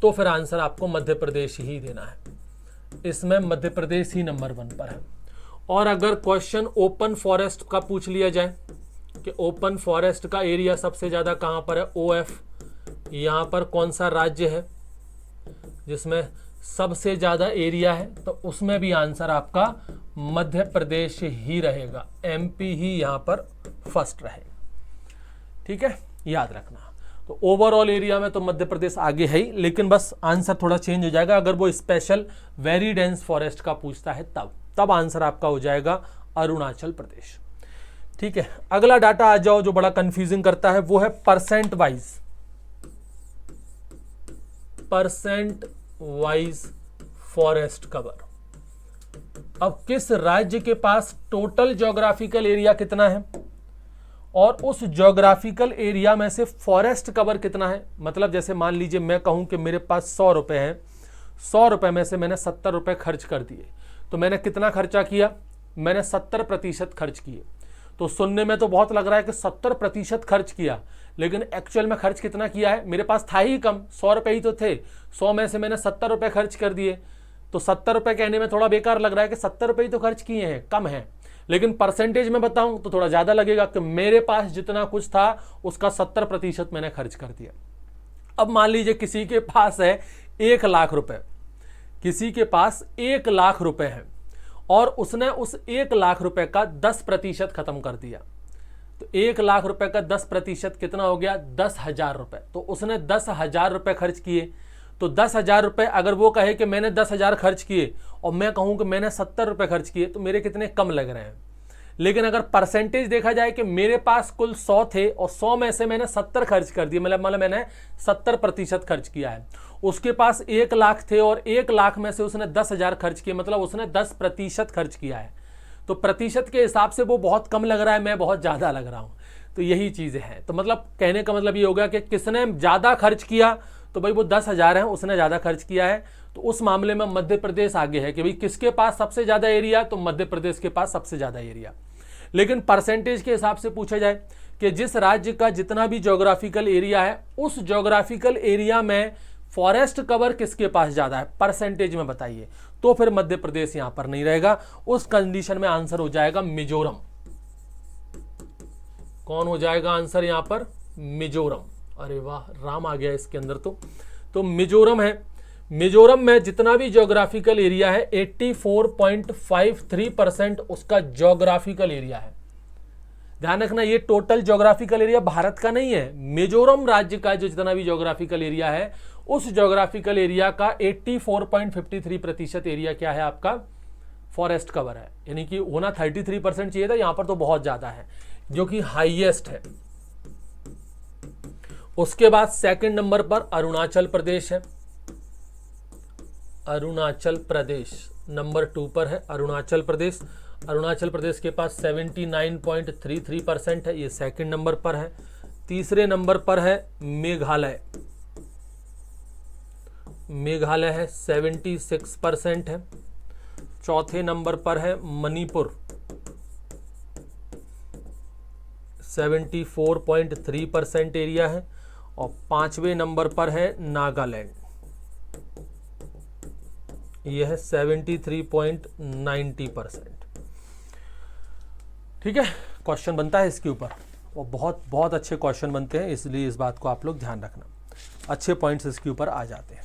तो फिर आंसर आपको मध्य प्रदेश ही देना है। इसमें मध्य प्रदेश ही नंबर 1 पर है। और अगर क्वेश्चन ओपन फॉरेस्ट का पूछ लिया जाए कि ओपन फॉरेस्ट का एरिया सबसे ज़्यादा कहाँ पर है, OF, यहाँ पर कौन सा राज्य है जिसमें सबसे ज़्यादा एरिया है, तो उसमें भी आंसर आपका मध्य प्रदेश ही रहेगा, MP ही यहाँ पर फर्स्ट रहेगा। ठीक है, याद रखना। तो ओवरऑल एरिया में तो मध्य प्रदेश आगे है ही, लेकिन बस आंसर थोड़ा चेंज हो जाएगा अगर वो स्पेशल वेरी डेंस फॉरेस्ट का पूछता है, तब आंसर आपका हो जाएगा अरुणाचल प्रदेश। ठीक है, अगला डाटा आ जाओ जो बड़ा कंफ्यूजिंग करता है, वो है परसेंट वाइज फॉरेस्ट कवर। अब किस राज्य के पास टोटल ज्योग्राफिकल एरिया कितना है और उस ज्योग्राफिकल एरिया में से फॉरेस्ट कवर कितना है? मतलब जैसे मान लीजिए मैं कहूं कि मेरे पास 100 रुपए हैं, 100 रुपए में से मैंने 70 रुपए खर्च कर दिए, तो मैंने कितना खर्चा किया? मैंने 70% खर्च किए। तो सुनने में तो बहुत लग रहा है कि 70% खर्च किया, लेकिन एक्चुअल में खर्च कितना किया है? मेरे पास था ही कम, 100 रुपए ही तो थे, 100 में से मैंने 70 रुपए खर्च कर दिए। तो 70 रुपए कहने में थोड़ा बेकार लग रहा है कि 70 रुपए ही तो खर्च किए हैं, कम है। लेकिन परसेंटेज में बताऊं तो थोड़ा ज्यादा लगेगा कि मेरे पास जितना कुछ था उसका 70% मैंने खर्च कर दिया। अब मान लीजिए किसी के पास है 1 लाख रुपए, किसी के पास 1 लाख रुपए है और उसने उस 1 लाख रुपए का 10% खत्म कर दिया। तो 1 लाख रुपए का 10% कितना हो गया? 10,000 रुपए। तो उसने 10,000 रुपए खर्च किए। तो 10,000 रुपए अगर वो कहे कि मैंने 10,000 खर्च किए और मैं कहूं कि मैंने 70 रुपए खर्च किए, तो मेरे कितने कम लग रहे हैं। लेकिन अगर परसेंटेज देखा जाए कि मेरे पास कुल 100 थे और 100 में से मैंने 70 खर्च कर दिए, मतलब मैंने 70% खर्च किया है। उसके पास 1 लाख थे और 1 लाख में से उसने 10,000 खर्च किए, मतलब उसने 10% खर्च किया है। तो प्रतिशत के हिसाब से वो बहुत कम लग रहा है, मैं बहुत ज़्यादा लग रहा हूँ। तो यही चीज़ें हैं। तो मतलब कहने का मतलब ये हो गया कि किसने ज़्यादा खर्च किया, तो भाई वो 10,000 है, उसने ज़्यादा खर्च किया है। तो उस मामले में मध्य प्रदेश आगे है कि भाई किसके पास सबसे ज़्यादा एरिया, तो मध्य प्रदेश के पास सबसे ज़्यादा एरिया। लेकिन परसेंटेज के हिसाब से पूछा जाए कि जिस राज्य का जितना भी ज्योग्राफिकल एरिया है, उस ज्योग्राफिकल एरिया में फॉरेस्ट कवर किसके पास ज़्यादा है, परसेंटेज में बताइए, तो फिर मध्य प्रदेश यहां पर नहीं रहेगा। उस कंडीशन में आंसर हो जाएगा मिजोरम। कौन हो जाएगा आंसर यहां पर? मिजोरम। अरे वाह, राम आ गया इसके अंदर। तो मिजोरम है। मिजोरम में जितना भी ज्योग्राफिकल एरिया है 84.53% उसका ज्योग्राफिकल एरिया है। ध्यान रखना, ये टोटल ज्योग्राफिकल एरिया भारत का नहीं है, मिजोरम राज्य का जो जितना भी ज्योग्राफिकल एरिया है उस ज्योग्राफिकल एरिया का 84.53% एरिया क्या है आपका? फॉरेस्ट कवर है। यानी कि होना 33% चाहिए था, यहां पर तो बहुत ज्यादा है, जो कि हाईएस्ट है। उसके बाद सेकंड नंबर पर अरुणाचल प्रदेश है। अरुणाचल प्रदेश नंबर 2 पर है अरुणाचल प्रदेश। अरुणाचल प्रदेश के पास 79.33% है, ये सेकंड नंबर पर है। तीसरे नंबर पर है मेघालय। मेघालय है 76% है। चौथे नंबर पर है मणिपुर 74.3% एरिया है। और 5वें नंबर पर है नागालैंड, यह है 73.90%। ठीक है, क्वेश्चन बनता है इसके ऊपर और बहुत बहुत अच्छे क्वेश्चन बनते हैं, इसलिए इस बात को आप लोग ध्यान रखना। अच्छे पॉइंट्स इसके ऊपर आ जाते हैं।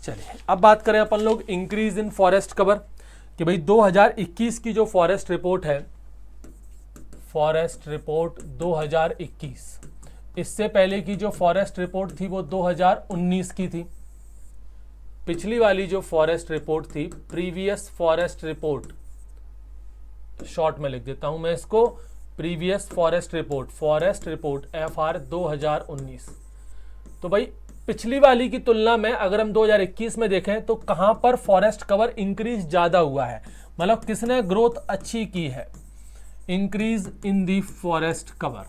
चलिए अब बात करें अपन लोग इंक्रीज इन फॉरेस्ट कवर, कि भाई 2021 की जो फॉरेस्ट रिपोर्ट है, फॉरेस्ट रिपोर्ट 2021, इससे पहले की जो फॉरेस्ट रिपोर्ट थी वो 2019 की थी। पिछली वाली जो फॉरेस्ट रिपोर्ट थी, प्रीवियस फॉरेस्ट रिपोर्ट, शॉर्ट में लिख देता हूं मैं इसको, प्रीवियस फॉरेस्ट रिपोर्ट FR 2019। तो भाई पिछली वाली की तुलना में अगर हम 2021 में देखें तो कहां पर फॉरेस्ट कवर इंक्रीज ज्यादा हुआ है, मतलब किसने ग्रोथ अच्छी की है, increase in the forest cover.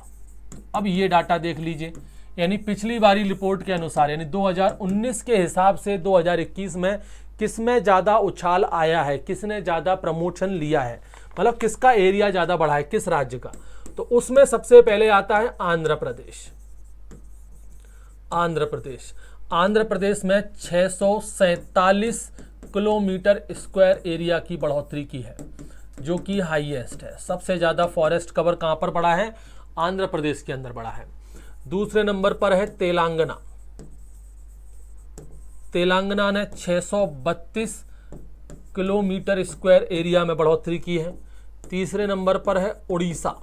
अब ये डाटा देख लीजिए, यानी पिछली वाली रिपोर्ट के अनुसार, यानी 2019 के हिसाब से 2021 में किसमें ज्यादा उछाल आया है, किसने ज्यादा प्रमोशन लिया है, मतलब किसका एरिया ज्यादा बढ़ा है, किस राज्य का। तो उसमें सबसे पहले आता है आंध्र प्रदेश। आंध्र प्रदेश में 647 किलोमीटर स्क्वायर एरिया की बढ़ोतरी की है, जो कि हाईएस्ट है। सबसे ज्यादा फॉरेस्ट कवर कहां पर बढ़ा है, आंध्र प्रदेश के अंदर बढ़ा है। दूसरे नंबर पर है तेलंगाना। तेलंगाना ने 632 किलोमीटर स्क्वायर एरिया में बढ़ोतरी की है। तीसरे नंबर पर है उड़ीसा।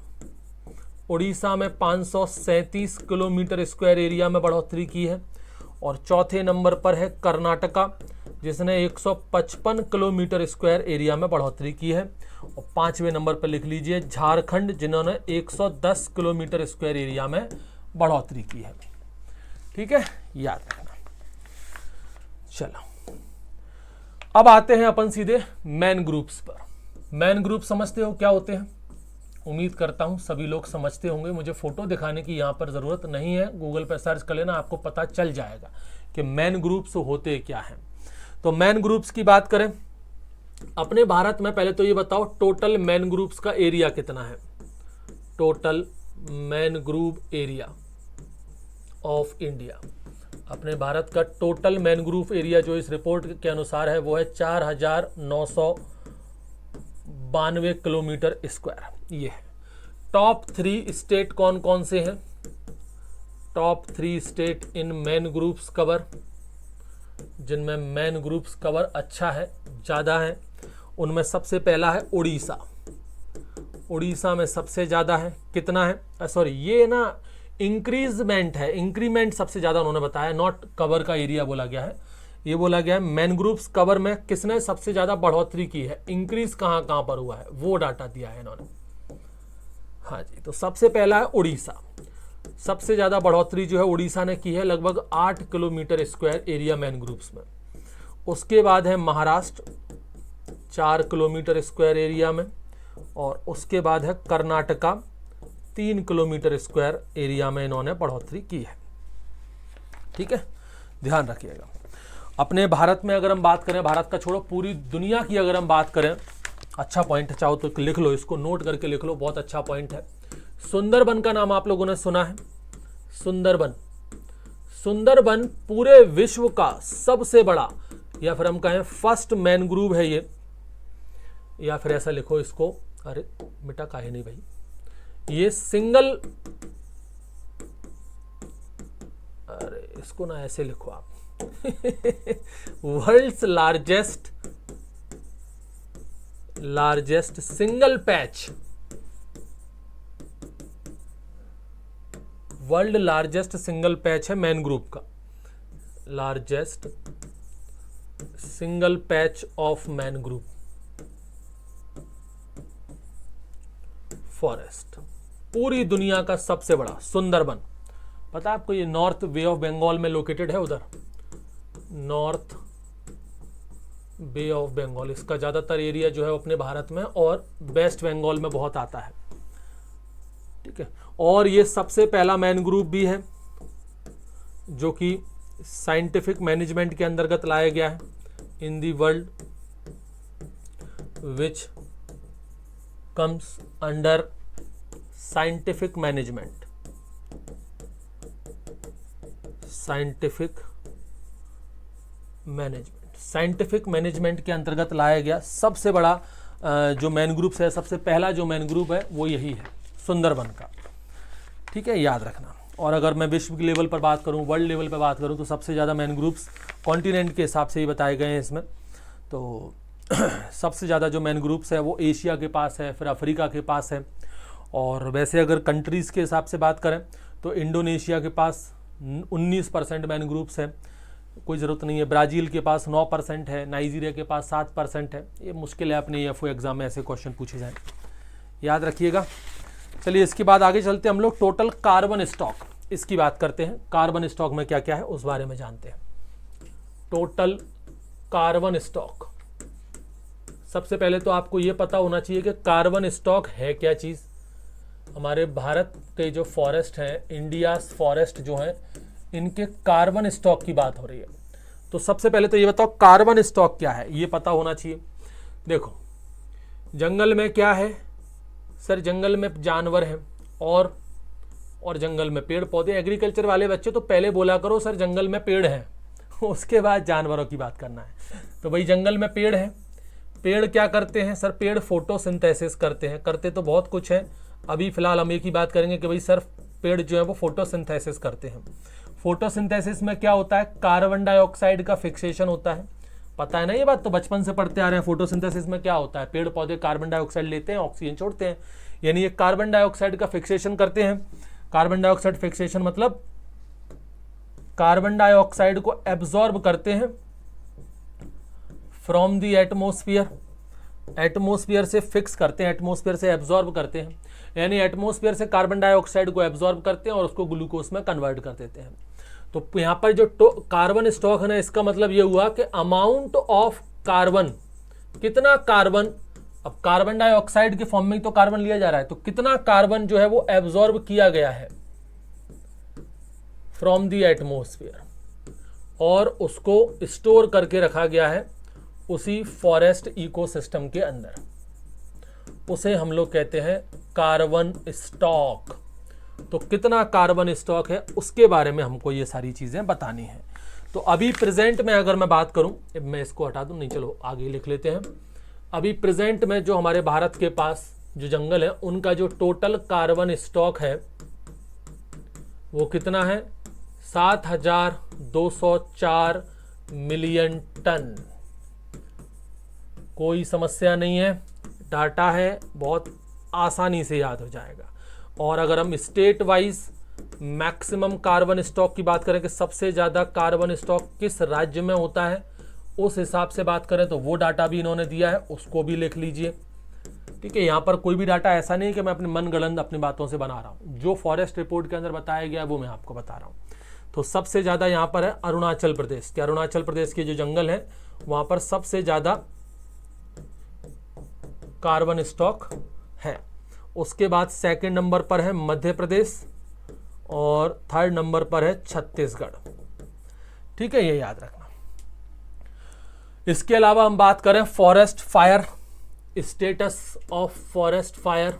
उड़ीसा में 537 किलोमीटर स्क्वायर एरिया में बढ़ोतरी की है। और चौथे नंबर पर है कर्नाटका, जिसने 155 किलोमीटर स्क्वायर एरिया में बढ़ोतरी की है। और पांचवें नंबर पर लिख लीजिए झारखंड, जिन्होंने 110 किलोमीटर स्क्वायर एरिया में बढ़ोतरी की है। ठीक है, याद रखना। चलो अब आते हैं अपन सीधे मैन ग्रुप्स पर। मैन ग्रुप समझते हो क्या होते हैं? उम्मीद करता हूं सभी लोग समझते होंगे। मुझे फोटो दिखाने की यहां पर जरूरत नहीं है, गूगल पर सर्च कर लेना, आपको पता चल जाएगा कि मैन ग्रुप्स होते क्या हैं। तो मैन ग्रुप्स की बात करें अपने भारत में, पहले तो ये बताओ टोटल मैन ग्रुप्स का एरिया कितना है। Total man group area of India, अपने भारत का टोटल मैन ग्रुप एरिया जो इस रिपोर्ट के अनुसार है वो है 4992 किलोमीटर स्क्वायर। ये है। टॉप 3 स्टेट कौन कौन से हैं? Top 3 state in man groups cover, जिनमें मैन ग्रुप्स कवर अच्छा है, ज़्यादा है, उनमें सबसे पहला है उड़ीसा। उड़ीसा में सबसे ज़्यादा है, कितना है, सॉरी ये ना इंक्रीजमेंट है, इंक्रीमेंट सबसे ज़्यादा उन्होंने बताया, नॉट कवर का एरिया बोला गया है। ये बोला गया है मैन ग्रुप्स कवर में किसने सबसे ज़्यादा बढ़ोतरी की है, इंक्रीज कहाँ कहाँ पर हुआ है, वो डाटा दिया है इन्होंने। हाँ जी, तो सबसे पहला है उड़ीसा। सबसे ज़्यादा बढ़ोतरी जो है उड़ीसा ने की है, लगभग 8 kilometre square area man groups में। उसके बाद है महाराष्ट्र 4 किलोमीटर स्क्वायर एरिया में। और उसके बाद है कर्नाटका 3 किलोमीटर स्क्वायर एरिया में इन्होंने बढ़ोतरी की है। ठीक है, ध्यान रखिएगा। अपने भारत में अगर हम बात करें, भारत का छोड़ो पूरी दुनिया की अगर हम बात करें, अच्छा पॉइंट है, चाहो तो लिख लो, इसको नोट करके लिख लो, बहुत अच्छा पॉइंट है। सुंदरबन का नाम आप लोगों ने सुना है? सुंदरबन, सुंदरबन पूरे विश्व का सबसे बड़ा, या फिर हम कहें फर्स्ट मैन ग्रुव है ये, या फिर ऐसा लिखो इसको, अरे मिटा काहे नहीं भाई, ये सिंगल, अरे इसको ना ऐसे लिखो आप world's largest single patch, world largest single patch है मैन ग्रुप का, largest single patch of mangrove forest, पूरी दुनिया का सबसे बड़ा सुंदरबन। पता है आपको ये नॉर्थ बे ऑफ बंगाल में लोकेटेड है, उधर नॉर्थ बे ऑफ बंगाल, इसका ज़्यादातर एरिया जो है अपने भारत में और वेस्ट बंगाल में बहुत आता है। ठीक है, और ये सबसे पहला मैन ग्रुप भी है जो कि साइंटिफिक मैनेजमेंट के अंतर्गत लाया गया है, in the world which comes under scientific management, scientific management के अंतर्गत लाया गया सबसे बड़ा जो मैन ग्रुप है, सबसे पहला जो मैन ग्रुप है वो यही है, सुंदरबन का। ठीक है, याद रखना। और अगर मैं विश्व के लेवल पर बात करूं, वर्ल्ड लेवल पर बात करूं, तो सबसे ज़्यादा मैनग्रूव्स कॉन्टिनेंट के हिसाब से ही बताए गए हैं इसमें। तो सबसे ज़्यादा जो मैनग्रूव्स है वो एशिया के पास है, फिर अफ्रीका के पास है। और वैसे अगर कंट्रीज़ के हिसाब से बात करें तो इंडोनेशिया के पास 19% मैनग्रूव्स है, कोई ज़रूरत नहीं है। ब्राज़ील के पास 9% है, नाइजीरिया के पास 7% है। ये मुश्किल है अपने EFO एग्ज़ाम में ऐसे क्वेश्चन पूछे जाएँ, याद रखिएगा। चलिए इसके बाद आगे चलते हैं हम लोग टोटल कार्बन स्टॉक, इसकी बात करते हैं। कार्बन स्टॉक में क्या क्या है उस बारे में जानते हैं। टोटल कार्बन स्टॉक, सबसे पहले तो आपको ये पता होना चाहिए कि कार्बन स्टॉक है क्या चीज़। हमारे भारत के जो फॉरेस्ट हैं, इंडिया फॉरेस्ट जो हैं, इनके कार्बन स्टॉक की बात हो रही है। तो सबसे पहले तो ये बताओ कार्बन स्टॉक क्या है, ये पता होना चाहिए। देखो जंगल में क्या है सर, जंगल में जानवर हैं और जंगल में पेड़ पौधे। एग्रीकल्चर वाले बच्चे तो पहले बोला करो सर जंगल में पेड़ हैं, उसके बाद जानवरों की बात करना है। तो भाई जंगल में पेड़ हैं, पेड़ क्या करते हैं सर, पेड़ फोटोसिंथेसिस करते हैं। करते तो बहुत कुछ है, अभी फिलहाल हम एक ही बात करेंगे कि भाई सर पेड़ जो है वो फोटोसिंथेसिस करते हैं। फोटोसिंथेसिस में क्या होता है, कार्बन डाइऑक्साइड का फिक्सेशन होता है। पता है ना ये बात, तो बचपन से पढ़ते आ रहे हैं। फोटोसिंथेसिस में क्या होता है, पेड़ पौधे कार्बन डाइऑक्साइड लेते हैं, ऑक्सीजन छोड़ते हैं, यानी ये कार्बन डाइऑक्साइड का फिक्सेशन करते हैं। कार्बन डाइऑक्साइड फिक्सेशन मतलब कार्बन डाइऑक्साइड को एब्जॉर्ब करते हैं फ्रॉम दी एटमोस्फियर, एटमोस्फियर से फिक्स करते हैं, एटमोस्फियर से एब्जॉर्ब करते हैं, यानी एटमोस्फियर से कार्बन डाइऑक्साइड को एब्जॉर्ब करते हैं और उसको ग्लूकोज में कन्वर्ट कर देते हैं। तो यहाँ पर जो कार्बन स्टॉक है ना, इसका मतलब ये हुआ कि अमाउंट ऑफ कार्बन, कितना कार्बन, अब कार्बन डाइऑक्साइड के फॉर्म में तो कार्बन लिया जा रहा है, तो कितना कार्बन जो है वो एब्जॉर्ब किया गया है फ्रॉम दी एटमोस्फियर और उसको स्टोर करके रखा गया है उसी फॉरेस्ट इकोसिस्टम के अंदर, उसे हम लोग कहते हैं कार्बन स्टॉक। तो कितना कार्बन स्टॉक है उसके बारे में हमको ये सारी चीज़ें बतानी है। तो अभी प्रेजेंट में अगर मैं बात करूं, मैं इसको हटा दूं, नहीं चलो आगे लिख लेते हैं। अभी प्रेजेंट में जो हमारे भारत के पास जो जंगल है उनका जो टोटल कार्बन स्टॉक है वो कितना है, 7,204 मिलियन टन। कोई समस्या नहीं है, डाटा है, बहुत आसानी से याद हो जाएगा। और अगर हम state wise maximum carbon stock की बात करें कि सबसे ज़्यादा कार्बन स्टॉक किस राज्य में होता है, उस हिसाब से बात करें तो वो डाटा भी इन्होंने दिया है, उसको भी लिख लीजिए। ठीक है, यहाँ पर कोई भी डाटा ऐसा नहीं कि मैं अपने मनगढ़ंत अपनी बातों से बना रहा हूँ, जो फॉरेस्ट रिपोर्ट के अंदर बताया गया है वो मैं आपको बता रहा हूँ। तो सबसे ज़्यादा यहाँ पर है अरुणाचल प्रदेश के, अरुणाचल प्रदेश के जो जंगल हैं वहाँ पर सबसे ज़्यादा कार्बन स्टॉक है। उसके बाद सेकंड नंबर पर है मध्य प्रदेश और थर्ड नंबर पर है छत्तीसगढ़। ठीक है, ये याद रखना। इसके अलावा हम बात करें forest fire, status of forest fire.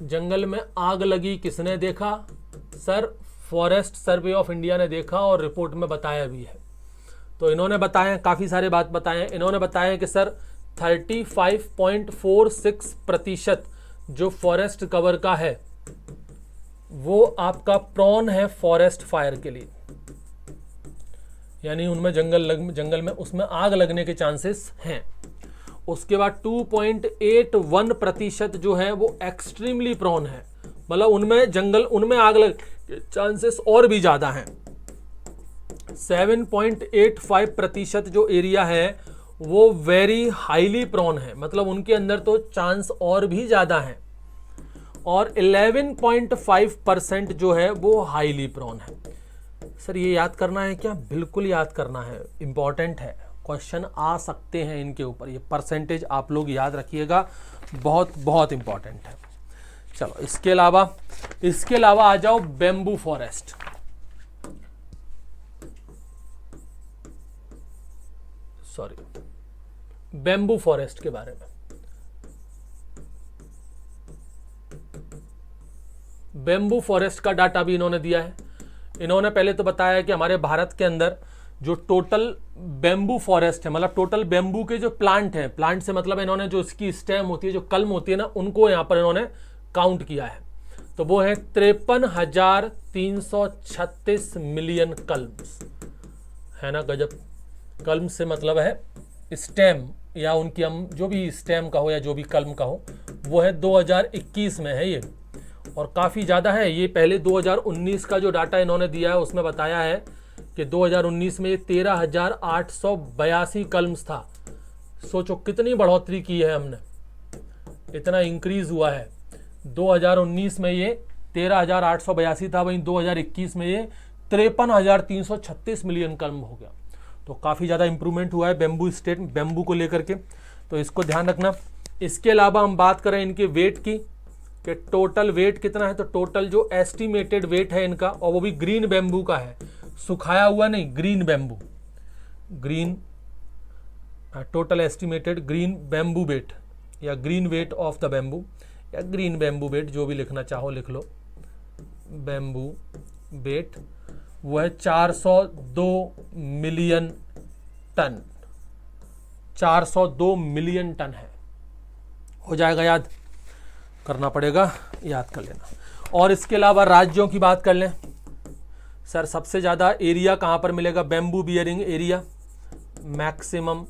जंगल में आग लगी किसने देखा sir, forest survey of India ने देखा और रिपोर्ट में बताया भी है। तो इन्होंने बताया, काफ़ी सारे बात बताए, इन्होंने बताया कि सर 35.46% जो फॉरेस्ट कवर का है वो आपका प्रॉन है फॉरेस्ट फायर के लिए, यानी उनमें जंगल में उसमें आग लगने के चांसेस हैं। उसके बाद 2.81% जो है वो एक्सट्रीमली प्रॉन है, मतलब उनमें आग लग के चांसेस और भी ज़्यादा हैं। 7.85% जो एरिया है वो वेरी हाईली प्रॉन है, मतलब उनके अंदर तो चांस और भी ज़्यादा हैं। और 11.5% जो है वो हाईली प्रॉन है। सर ये याद करना है क्या? बिल्कुल याद करना है, इंपॉर्टेंट है, क्वेश्चन आ सकते हैं इनके ऊपर। ये परसेंटेज आप लोग याद रखिएगा, बहुत बहुत इंपॉर्टेंट है। चलो इसके अलावा आ जाओ बेम्बू फॉरेस्ट। बेम्बू फॉरेस्ट के बारे में। बेम्बू फॉरेस्ट का डाटा भी इन्होंने दिया है। इन्होंने पहले तो बताया कि हमारे भारत के अंदर जो टोटल बेम्बू फॉरेस्ट है, मतलब टोटल बेम्बू के जो प्लांट हैं, प्लांट से मतलब इन्होंने जो इसकी स्टेम होती है, जो कलम होती है ना, उनको यहाँ पर इन्होंने काउंट किया है। तो वो है 53,336 मिलियन कलम्स, है ना गजब। कलम से मतलब है स्टेम, या उनकी हम जो भी स्टेम का हो या जो भी कलम का हो, वो है 2021 में है ये, और काफ़ी ज़्यादा है ये। पहले 2019 का जो डाटा इन्होंने दिया है उसमें बताया है कि 2019 में ये 13,882 कलम्स था। सोचो कितनी बढ़ोतरी की है हमने, इतना इंक्रीज हुआ है। 2019 में ये 13,882 था, वहीं 2021 में ये 53,336 मिलियन कलम हो गया। तो काफ़ी ज़्यादा इंप्रूवमेंट हुआ है बेम्बू स्टेट, बेम्बू को लेकर के, तो इसको ध्यान रखना। इसके अलावा हम बात करें इनके वेट की, कि टोटल वेट कितना है, तो टोटल जो एस्टिमेटेड वेट है इनका, और वो भी ग्रीन बेम्बू का है, सुखाया हुआ नहीं, green bamboo, green total estimated green bamboo weight, या green weight of the bamboo, या ग्रीन बेम्बू वेट, जो भी लिखना चाहो लिख लो, बेम्बू वेट, वो है 402 मिलियन टन। 402 मिलियन टन है। हो जाएगा, याद करना पड़ेगा, याद कर लेना। और इसके अलावा राज्यों की बात कर लें सर, सबसे ज़्यादा एरिया कहाँ पर मिलेगा, bamboo bearing area, maximum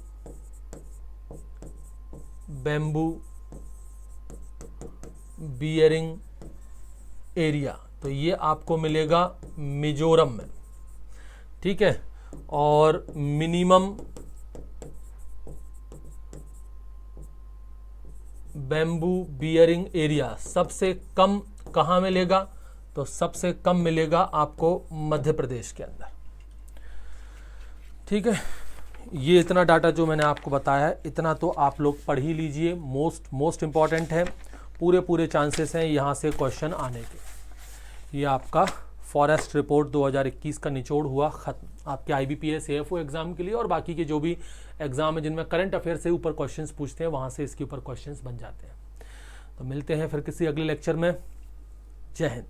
bamboo bearing area, तो ये आपको मिलेगा मिजोरम में, ठीक है। और मिनिमम बेम्बू बियरिंग एरिया सबसे कम कहाँ मिलेगा, तो सबसे कम मिलेगा आपको मध्य प्रदेश के अंदर, ठीक है। ये इतना डाटा जो मैंने आपको बताया है, इतना तो आप लोग पढ़ ही लीजिए, मोस्ट इम्पॉर्टेंट है, पूरे चांसेस हैं यहाँ से क्वेश्चन आने के। ये आपका फॉरेस्ट रिपोर्ट 2021 का निचोड़ हुआ ख़त्म आपके IBPS AFO एग्ज़ाम के लिए, और बाकी के जो भी एग्ज़ाम है जिनमें करंट अफेयर से ऊपर क्वेश्चंस पूछते हैं, वहाँ से इसके ऊपर क्वेश्चंस बन जाते हैं। तो मिलते हैं फिर किसी अगले लेक्चर में। जय हिंद।